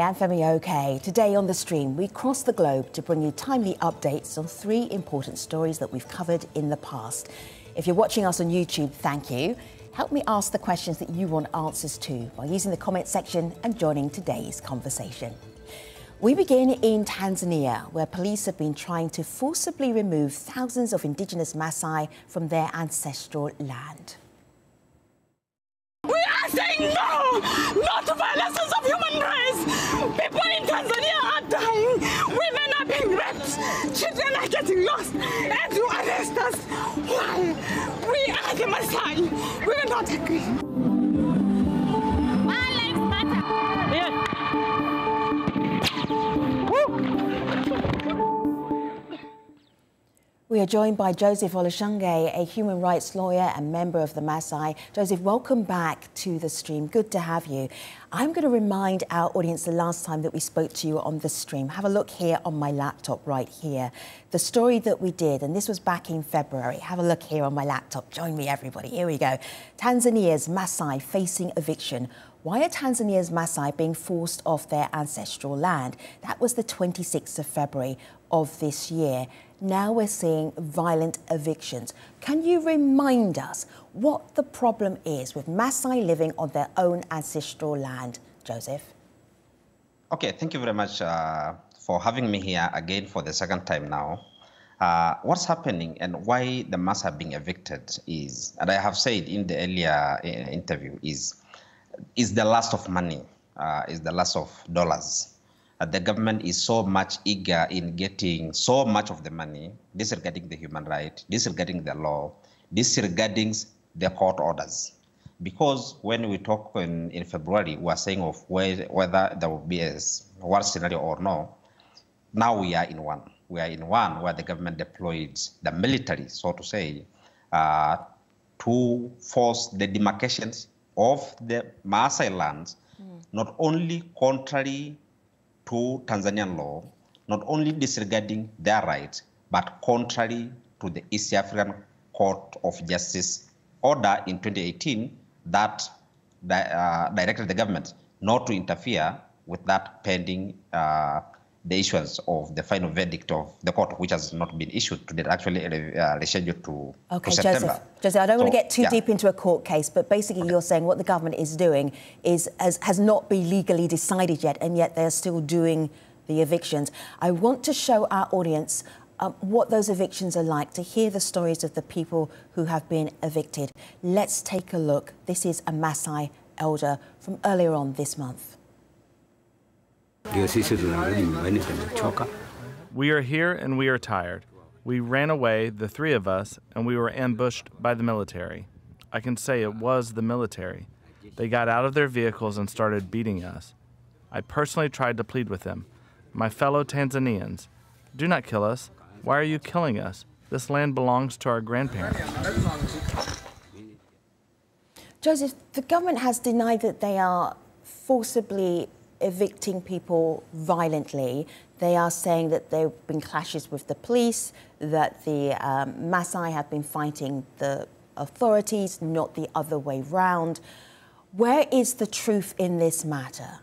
and Femi OK. Today on The Stream, we cross the globe to bring you timely updates on 3 important stories that we've covered in the past. If you're watching us on YouTube, thank you. Help me ask the questions that you want answers to by using the comment section and joining today's conversation. We begin in Tanzania, where police have been trying to forcibly remove thousands of Indigenous Maasai from their ancestral land. We are saying no! No to violations of human rights! People in Tanzania are dying! Women are being raped! Children are getting lost! And you arrest us! Why? We are the Maasai! We will not agree! My lives matter! Yes. We are joined by Joseph Olusange, a human rights lawyer and member of the Maasai. Joseph, welcome back to The Stream. Good to have you. I'm going to remind our audience the last time that we spoke to you on The Stream. Have a look here on my laptop right here. The story that we did, and this was back in February. Have a look here on my laptop. Join me, everybody. Here we go. Tanzania's Maasai facing eviction. Why are Tanzania's Maasai being forced off their ancestral land? That was the 26th of February of this year. Now we're seeing violent evictions. Can you remind us what the problem is with Maasai living on their own ancestral land, Joseph? Okay, thank you very much for having me here again for the second time now. What's happening and why the Maasai are being evicted is, and I have said in the earlier interview, is the loss of money, is the loss of dollars. The government is so much eager in getting so much of the money, disregarding the human right, disregarding the law, disregarding the court orders. Because when we talk in February, we are saying of whether there will be a war scenario or no. Now we are in one. We are in one where the government deployed the military, so to say, to force the demarcations of the Maasai lands, not only contrary to Tanzanian law, not only disregarding their rights, but contrary to the East African Court of Justice order in 2018 that directed the government not to interfere with that pending the issuance of the final verdict of the court, which has not been issued today, actually rescheduled to September. Joseph, I don't want to get too deep into a court case, but basically you're saying what the government is doing has not been legally decided yet, and yet they're still doing the evictions. I want to show our audience what those evictions are like, to hear the stories of the people who have been evicted. Let's take a look. This is a Maasai elder from earlier on this month. We are here and we are tired. We ran away, the 3 of us, and we were ambushed by the military. I can say it was the military. They got out of their vehicles and started beating us. I personally tried to plead with them. My fellow Tanzanians, do not kill us. Why are you killing us? This land belongs to our grandparents. Joseph, the government has denied that they are forcibly evicting people violently. They are saying that there have been clashes with the police, that the Maasai have been fighting the authorities, not the other way round. Where is the truth in this matter?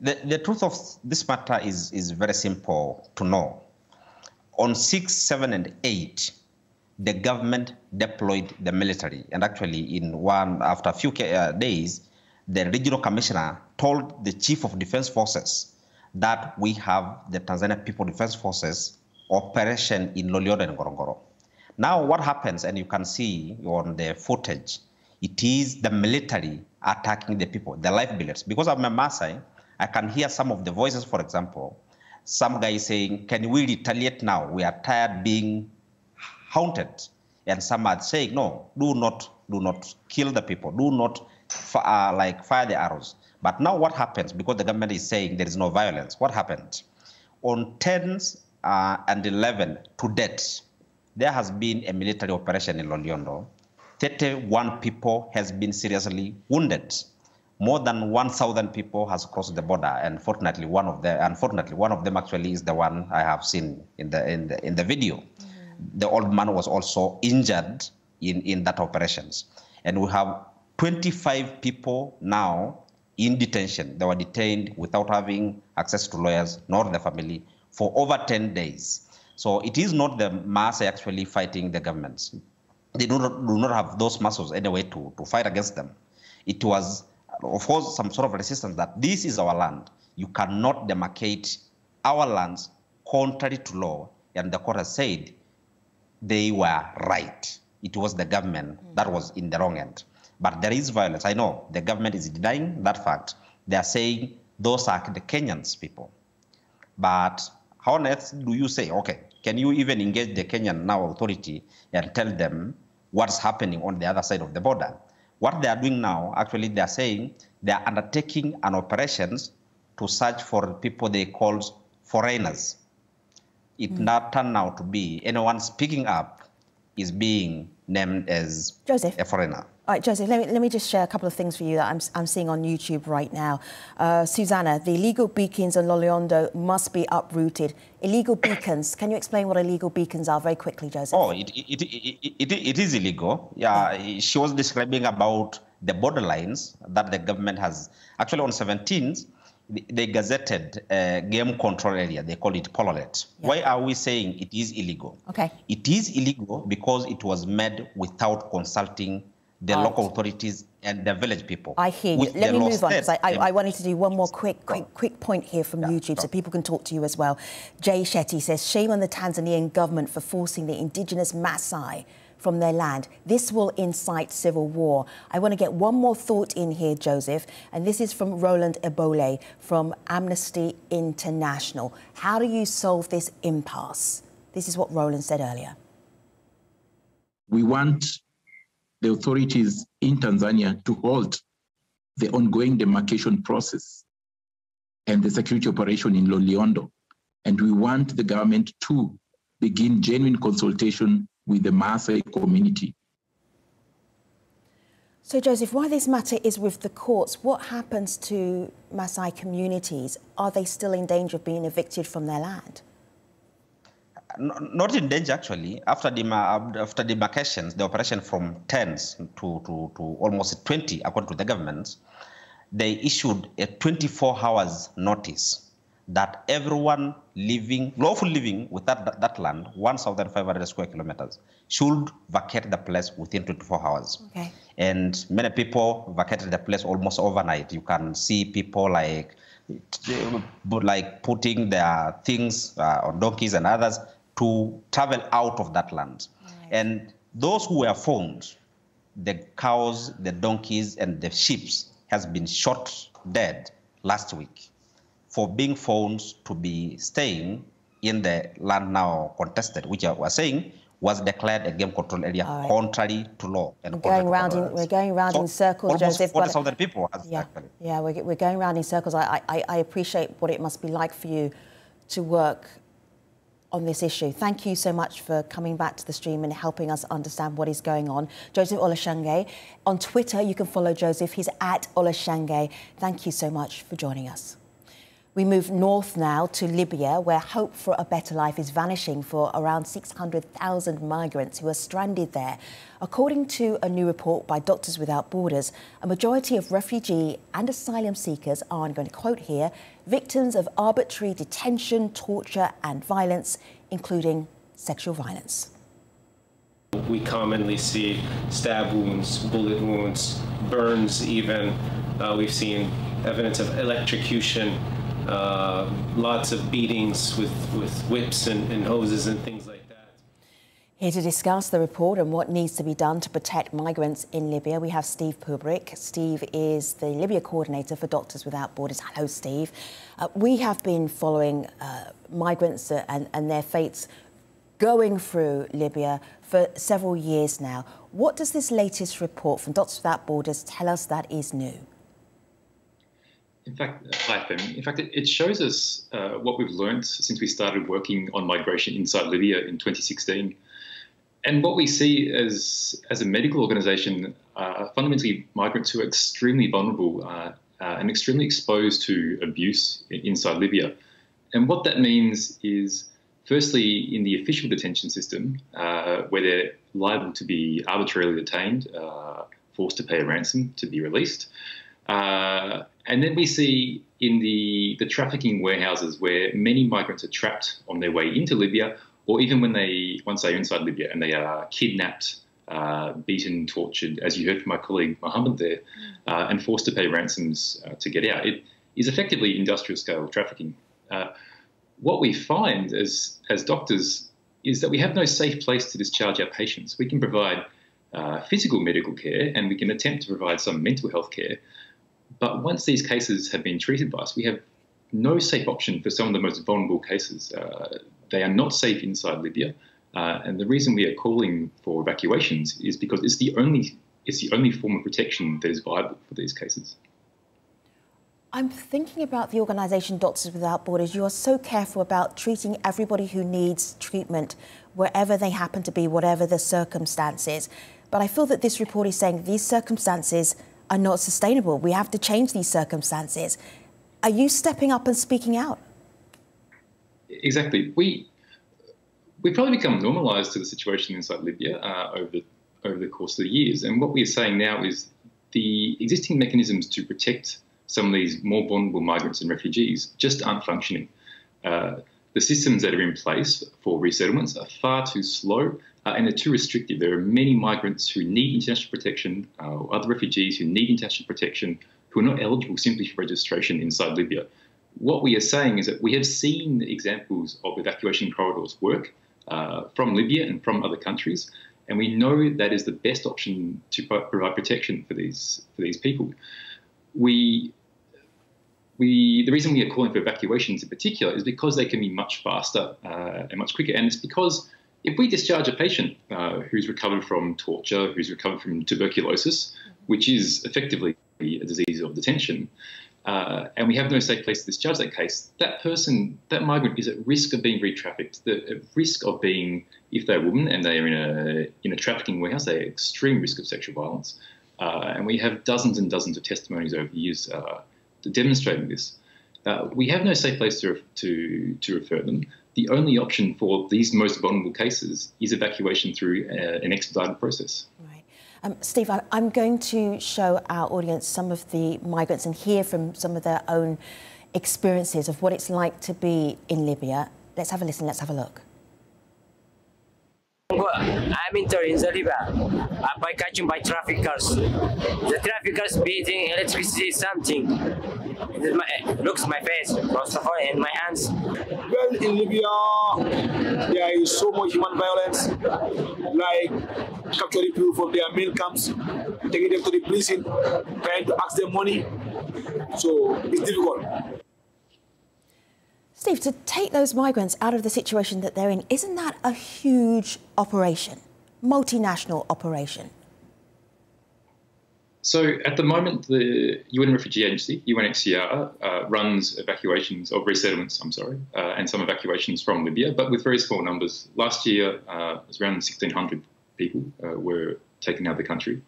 The truth of this matter is very simple to know. On 6, 7, and 8, the government deployed the military, and actually after a few days, the regional commissioner told the chief of defense forces that we have the Tanzania People Defense Forces operation in Loliondo and Ngorongoro. Now what happens, and you can see on the footage, it is the military attacking the people, the life builders. Because I'm a Maasai, I can hear some of the voices, for example, some guy saying, can we retaliate now? We are tired being haunted. And some are saying, no, do not kill the people, do not fire the arrows. But now what happens, because the government is saying there is no violence, what happened? On 10 and 11 to date, there has been a military operation in Loliondo. 31 people has been seriously wounded. More than 1,000 people has crossed the border, and unfortunately, one of them actually is the one I have seen in the video. The old man was also injured in that operations. And we have 25 people now in detention. They were detained without having access to lawyers nor the family for over 10 days. So it is not the Maasai actually fighting the governments. They do not have those muscles anyway to fight against them. It was, of course, some sort of resistance that this is our land. You cannot demarcate our lands contrary to law. And the court has said they were right. It was the government that was in the wrong end. But there is violence. I know the government is denying that fact. They are saying those are the Kenyans people. But how on earth do you say, okay, can you even engage the Kenyan now authority and tell them what's happening on the other side of the border? What they are doing now, actually, they are saying they are undertaking an operations to search for people they call foreigners. It not turned out to be anyone speaking up is being named as Joseph. A foreigner. All right, Joseph, let me just share a couple of things for you that I'm seeing on YouTube right now. Susanna, the illegal beacons in Loliondo must be uprooted. Illegal beacons, can you explain what illegal beacons are very quickly, Joseph? Oh, it is illegal. Yeah, she was describing about the borderlines that the government has. Actually, on 17th, they gazetted a game control area. They call it Pololet. Yeah. Why are we saying it is illegal? Okay. It is illegal because it was made without consulting the local authorities and the village people. I hear you. Let me move on, because I wanted to do one more quick point here from YouTube so people can talk to you as well. Jay Shetty says, shame on the Tanzanian government for forcing the Indigenous Maasai from their land. This will incite civil war. I want to get one more thought in here, Joseph, and this is from Roland Ebole from Amnesty International. How do you solve this impasse? This is what Roland said earlier. We want the authorities in Tanzania to halt the ongoing demarcation process and the security operation in Loliondo. And we want the government to begin genuine consultation with the Maasai community. So, Joseph, why this matter is with the courts, what happens to Maasai communities? Are they still in danger of being evicted from their land? Not in danger, actually. After demarcations, the operation from 10s to almost 20, according to the government, they issued a 24 hours notice that everyone lawful living with that land, 1,500 square kilometers, should vacate the place within 24 hours. Okay. And many people vacated the place almost overnight. You can see people like putting their things on donkeys and others to travel out of that land. Right. And those who were found, the cows, the donkeys, and the sheep has been shot dead last week for being found to be staying in the land now contested, which I was saying was declared a game control area contrary to law. And we're going round in circles, Joseph. Almost 40,000 people. Yeah, we're going round in circles. I appreciate what it must be like for you to work on this issue. Thank you so much for coming back to the stream and helping us understand what is going on. Joseph Olashange. On Twitter, you can follow Joseph. He's at Olashange. Thank you so much for joining us. We move north now to Libya, where hope for a better life is vanishing for around 600,000 migrants who are stranded there. According to a new report by Doctors Without Borders, a majority of refugee and asylum seekers are, I'm going to quote here, victims of arbitrary detention, torture and violence, including sexual violence. We commonly see stab wounds, bullet wounds, burns even. We've seen evidence of electrocution, lots of beatings with whips and hoses and things like that. Here to discuss the report and what needs to be done to protect migrants in Libya, we have Steve Pubrick. Steve is the Libya coordinator for Doctors Without Borders. Hello, Steve. We have been following migrants and their fates going through Libya for several years now. What does this latest report from Doctors Without Borders tell us that is new? In fact, it shows us what we've learned since we started working on migration inside Libya in 2016. And what we see as a medical organisation are fundamentally migrants who are extremely vulnerable and extremely exposed to abuse inside Libya. And what that means is, firstly, in the official detention system, where they're liable to be arbitrarily detained, forced to pay a ransom to be released. And then we see in the trafficking warehouses where many migrants are trapped on their way into Libya, or even once they're inside Libya and they are kidnapped, beaten, tortured, as you heard from my colleague Mohammed there, and forced to pay ransoms to get out. It is effectively industrial scale trafficking. What we find as doctors is that we have no safe place to discharge our patients. We can provide physical medical care and we can attempt to provide some mental health care. But once these cases have been treated by us, we have no safe option for some of the most vulnerable cases. They are not safe inside Libya. And the reason we are calling for evacuations is because it's the only form of protection that is viable for these cases. I'm thinking about the organisation Doctors Without Borders. You are so careful about treating everybody who needs treatment wherever they happen to be, whatever the circumstances. But I feel that this report is saying these circumstances are not sustainable. We have to change these circumstances. Are you stepping up and speaking out? Exactly. We've probably become normalised to the situation inside Libya over the course of the years. And what we are saying now is the existing mechanisms to protect some of these more vulnerable migrants and refugees just aren't functioning. The systems that are in place for resettlements are far too slow and they're too restrictive. There are many migrants who need international protection, or other refugees who need international protection, who are not eligible simply for registration inside Libya. What we are saying is that we have seen examples of evacuation corridors work from Libya and from other countries, and we know that is the best option to provide protection for these people. The reason we are calling for evacuations in particular is because they can be much faster and much quicker. And it's because if we discharge a patient who's recovered from torture, who's recovered from tuberculosis, which is effectively a disease of detention, and we have no safe place to discharge that case, that migrant is at risk of being re-trafficked, at risk of being, if they're a woman and they are in a trafficking warehouse, they're at extreme risk of sexual violence. And we have dozens and dozens of testimonies over the years demonstrating this. We have no safe place to refer them. The only option for these most vulnerable cases is evacuation through an expedited process. Right. Steve, I'm going to show our audience some of the migrants and hear from some of their own experiences of what it's like to be in Libya. Let's have a listen, let's have a look. I'm entering the Libya by catching by traffickers. The traffickers beating electricity something. It looks my face, first of all, and my hands. Well, in Libya, there is so much human violence, like capturing people from their main camps, taking them to the prison, trying to ask them money. So it's difficult. Steve, to take those migrants out of the situation that they're in, isn't that a huge operation, multinational operation? So at the moment, the UN Refugee Agency, UNHCR, runs evacuations of resettlements, and some evacuations from Libya, but with very small numbers. Last year, it was around 1,600 people were taken out of the country.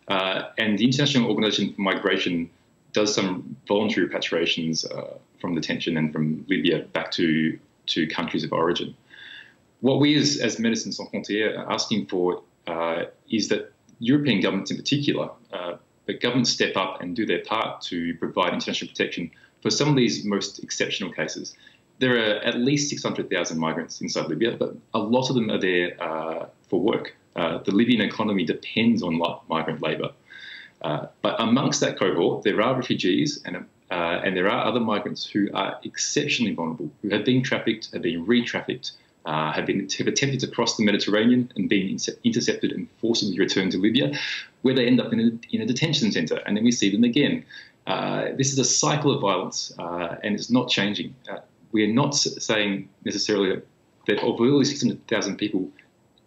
And the International Organization for Migration does some voluntary repatriations from detention and from Libya back to countries of origin. What we as Médecins Sans Frontières are asking for is that European governments in particular, that governments step up and do their part to provide international protection for some of these most exceptional cases. There are at least 600,000 migrants inside Libya, but a lot of them are there for work. The Libyan economy depends on migrant labour. But amongst that cohort, there are refugees and there are other migrants who are exceptionally vulnerable, who have been trafficked, have been re-trafficked, have attempted to cross the Mediterranean and been intercepted and forcibly returned to Libya, where they end up in a detention centre, and then we see them again. This is a cycle of violence, and it's not changing. We are not saying necessarily that of all these 600,000 people,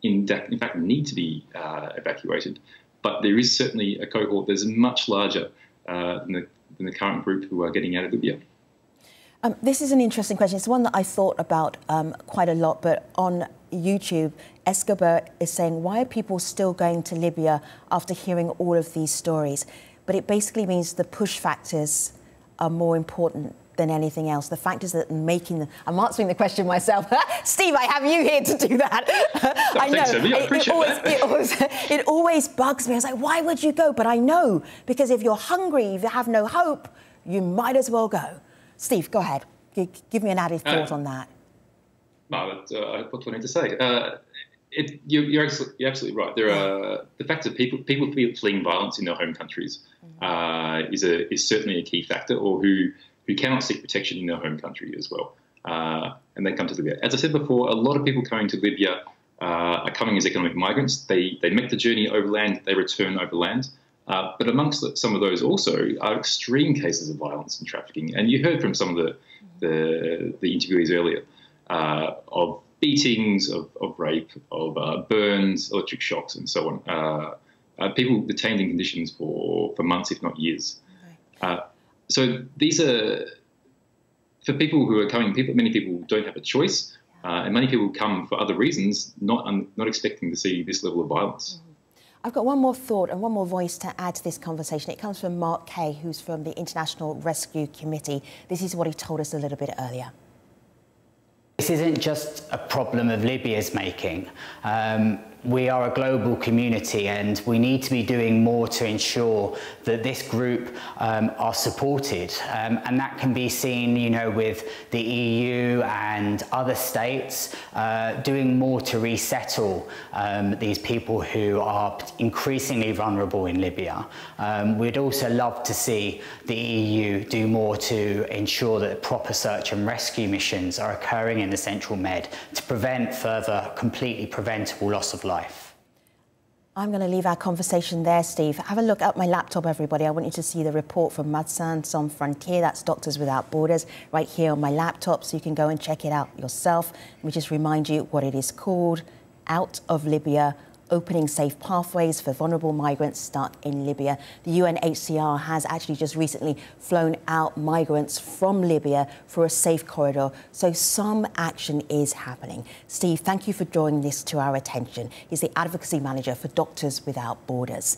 in fact, need to be evacuated, but there is certainly a cohort that's much larger than the current group who are getting out of Libya. This is an interesting question. It's one that I thought about quite a lot, but on YouTube, Escobar is saying, why are people still going to Libya after hearing all of these stories? But it basically means the push factors are more important than anything else. The fact is that making them... I'm answering the question myself. Steve, I have you here to do that. I know. So. Yeah, it always bugs me. I was like, why would you go? But I know, because if you're hungry, if you have no hope, you might as well go. Steve, go ahead. Give me an added thought on that. No, what do I need to say? You're absolutely right. There are the fact that people fleeing violence in their home countries is certainly a key factor, or who cannot seek protection in their home country as well, and they come to Libya. As I said before, a lot of people coming to Libya are coming as economic migrants. They make the journey overland, they return overland. But amongst some of those also are extreme cases of violence and trafficking. And you heard from some of the interviewees earlier of beatings, of rape, of burns, electric shocks, and so on. People detained in conditions for months, if not years. So these are, for people who are coming, many people don't have a choice, and many people come for other reasons, not expecting to see this level of violence. I've got one more thought and one more voice to add to this conversation. It comes from Mark Kay, who's from the International Rescue Committee. This is what he told us a little bit earlier. This isn't just a problem of Libya's making. We are a global community, and we need to be doing more to ensure that this group are supported. And that can be seen, with the EU and other states doing more to resettle these people who are increasingly vulnerable in Libya. We'd also love to see the EU do more to ensure that proper search and rescue missions are occurring in the Central Med to prevent further completely preventable loss of life. I'm going to leave our conversation there, Steve. Have a look at my laptop, everybody. I want you to see the report from Médecins Sans Frontières, that's Doctors Without Borders, right here on my laptop, so you can go and check it out yourself. Let me just remind you what it is called: Out of Libya, Opening Safe Pathways for Vulnerable Migrants Stuck in Libya. The UNHCR has actually just recently flown out migrants from Libya for a safe corridor, so some action is happening. Steve, thank you for drawing this to our attention. He's the Advocacy Manager for Doctors Without Borders.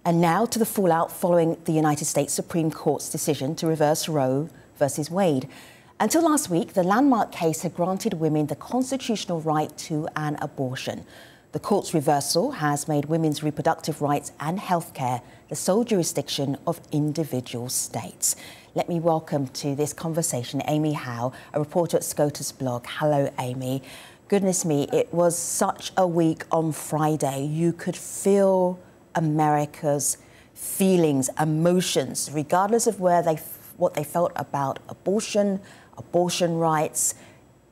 And now to the fallout following the United States Supreme Court's decision to reverse Roe versus Wade. Until last week, the landmark case had granted women the constitutional right to an abortion. The court's reversal has made women's reproductive rights and healthcare the sole jurisdiction of individual states. Let me welcome to this conversation Amy Howe, a reporter at SCOTUS blog. Hello, Amy. Goodness me, it was such a week on Friday. You could feel America's feelings, emotions, regardless of what they felt about abortion rights.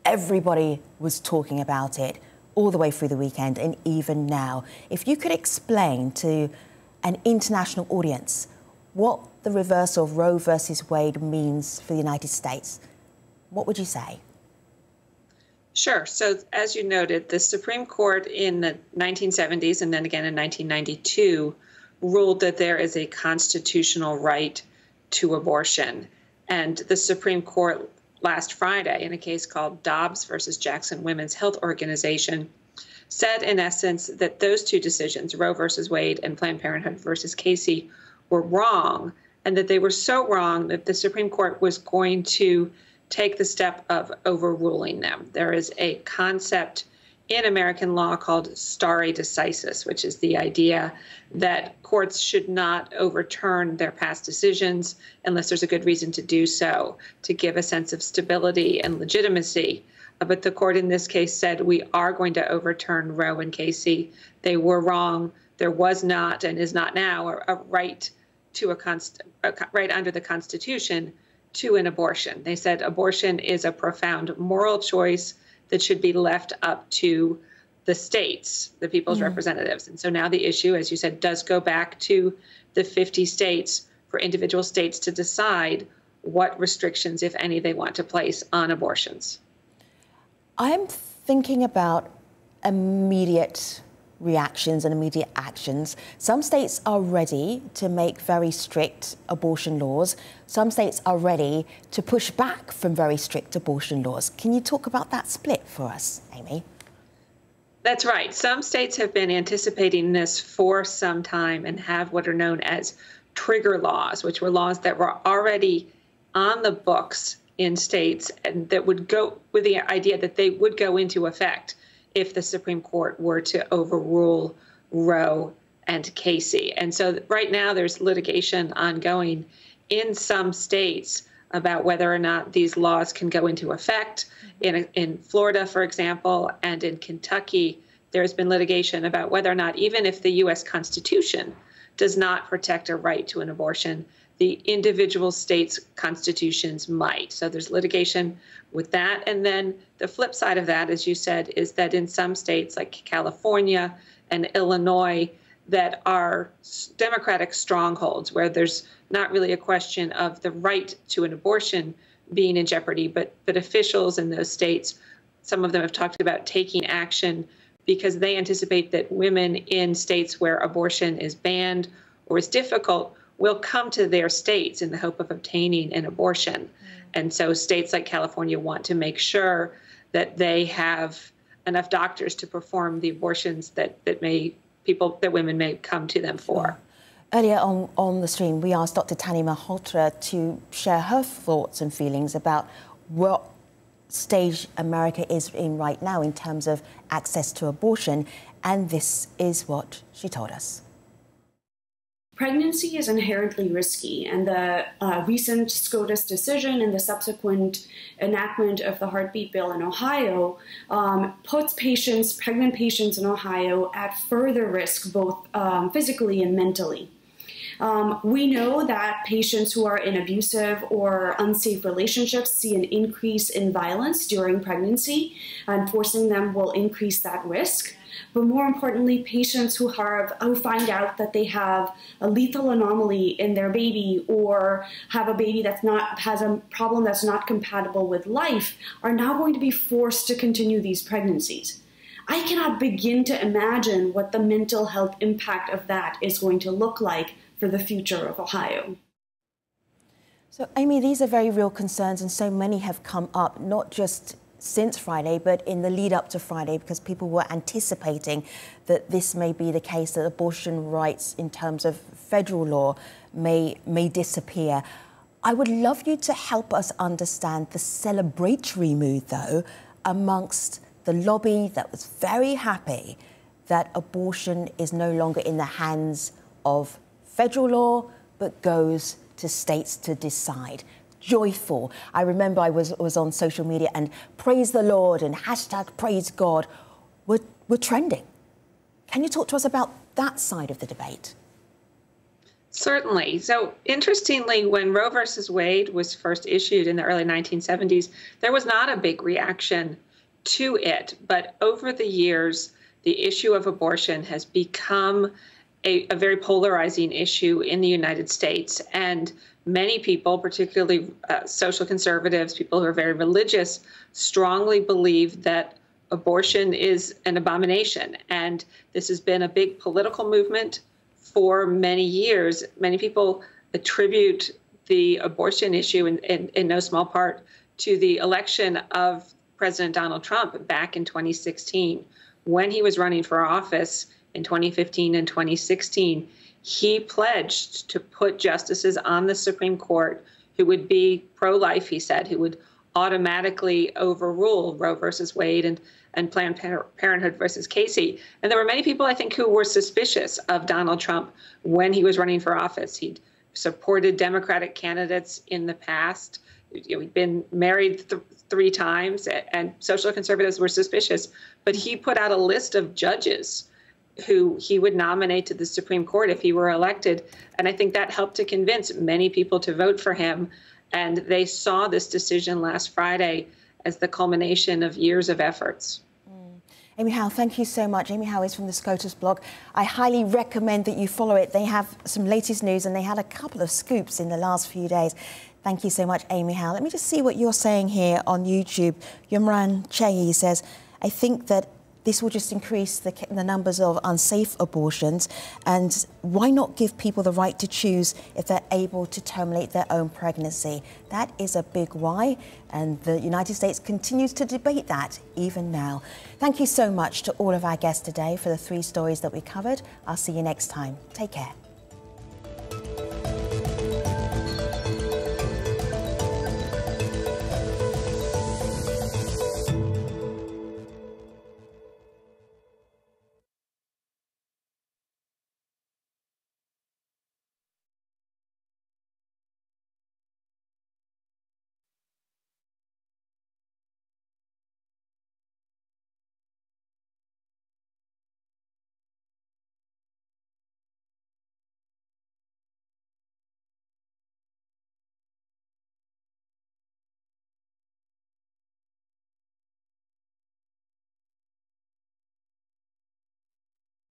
Everybody was talking about it all the way through the weekend and even now. If you could explain to an international audience what the reversal of Roe versus Wade means for the United States, what would you say? Sure. So as you noted, the Supreme Court in the 1970s and then again in 1992 ruled that there is a constitutional right to abortion. And the Supreme Court last Friday, in a case called Dobbs versus Jackson Women's Health Organization, said in essence that those two decisions, Roe versus Wade and Planned Parenthood versus Casey, were wrong, and that they were so wrong that the Supreme Court was going to take the step of overruling them. There is a concept in American law called stare decisis, which is the idea that courts should not overturn their past decisions unless there's a good reason to do so, to give a sense of stability and legitimacy. But the court in this case said we are going to overturn Roe and Casey. They were wrong. There was not and is not now a right to a right under the Constitution to an abortion. They said abortion is a profound moral choice that should be left up to the states, the people's representatives. And so now the issue, as you said, does go back to the 50 states for individual states to decide what restrictions, if any, they want to place on abortions. I'm thinking about immediate reactions and immediate actions. Some states are ready to make very strict abortion laws. Some states are ready to push back from very strict abortion laws. Can you talk about that split for us, Amy? That's right. Some states have been anticipating this for some time and have what are known as trigger laws, which were laws that were already on the books in states, and that would go with the idea that they would go into effect if the Supreme Court were to overrule Roe and Casey. And so right now there's litigation ongoing in some states about whether or not these laws can go into effect. In Florida, for example, and in Kentucky, there's been litigation about whether or not, even if the U.S. Constitution does not protect a right to an abortion, the individual states' constitutions might. So there's litigation with that. And then the flip side of that, as you said, is that in some states like California and Illinois that are Democratic strongholds, where there's not really a question of the right to an abortion being in jeopardy, but officials in those states, some of them have talked about taking action because they anticipate that women in states where abortion is banned or is difficult will come to their states in the hope of obtaining an abortion. And so states like California want to make sure that they have enough doctors to perform the abortions that women may come to them for. Earlier on the stream, we asked Dr. Tani Malhotra to share her thoughts and feelings about what stage America is in right now in terms of access to abortion, and this is what she told us. Pregnancy is inherently risky, and the recent SCOTUS decision and the subsequent enactment of the heartbeat bill in Ohio puts pregnant patients in Ohio at further risk, both physically and mentally. We know that patients who are in abusive or unsafe relationships see an increase in violence during pregnancy, and forcing them will increase that risk. But more importantly, patients who find out that they have a lethal anomaly in their baby or have a baby has a problem that's not compatible with life are now going to be forced to continue these pregnancies. I cannot begin to imagine what the mental health impact of that is going to look like for the future of Ohio. So, Amy, these are very real concerns, and so many have come up, not just since Friday, but in the lead up to Friday, because people were anticipating that this may be the case, that abortion rights in terms of federal law may disappear. I would love you to help us understand the celebratory mood, though, amongst the lobby that was very happy that abortion is no longer in the hands of federal law, but goes to states to decide. Joyful. I remember I was on social media, and praise the Lord and hashtag praise God were trending. Can you talk to us about that side of the debate? Certainly. So interestingly, when Roe versus Wade was first issued in the early 1970s, there was not a big reaction to it. But over the years, the issue of abortion has become a very polarizing issue in the United States. And many people, particularly social conservatives, people who are very religious, strongly believe that abortion is an abomination. And this has been a big political movement for many years. Many people attribute the abortion issue in no small part to the election of President Donald Trump back in 2016. When he was running for office in 2015 and 2016, he pledged to put justices on the Supreme Court who would be pro-life, he said, who would automatically overrule Roe versus Wade and Planned Parenthood versus Casey. And there were many people, I think, who were suspicious of Donald Trump when he was running for office. He'd supported Democratic candidates in the past. He'd been married three times, and social conservatives were suspicious. But he put out a list of judges who he would nominate to the Supreme Court if he were elected. And I think that helped to convince many people to vote for him. And they saw this decision last Friday as the culmination of years of efforts. Amy Howe, thank you so much. Amy Howe is from the SCOTUS blog. I highly recommend that you follow it. They have some latest news, and they had a couple of scoops in the last few days. Thank you so much, Amy Howe. Let me just see what you're saying here on YouTube. Yumran Chehi says, I think that this will just increase the numbers of unsafe abortions, and why not give people the right to choose if they're able to terminate their own pregnancy? That is a big why, and the United States continues to debate that even now. Thank you so much to all of our guests today for the 3 stories that we covered. I'll see you next time. Take care.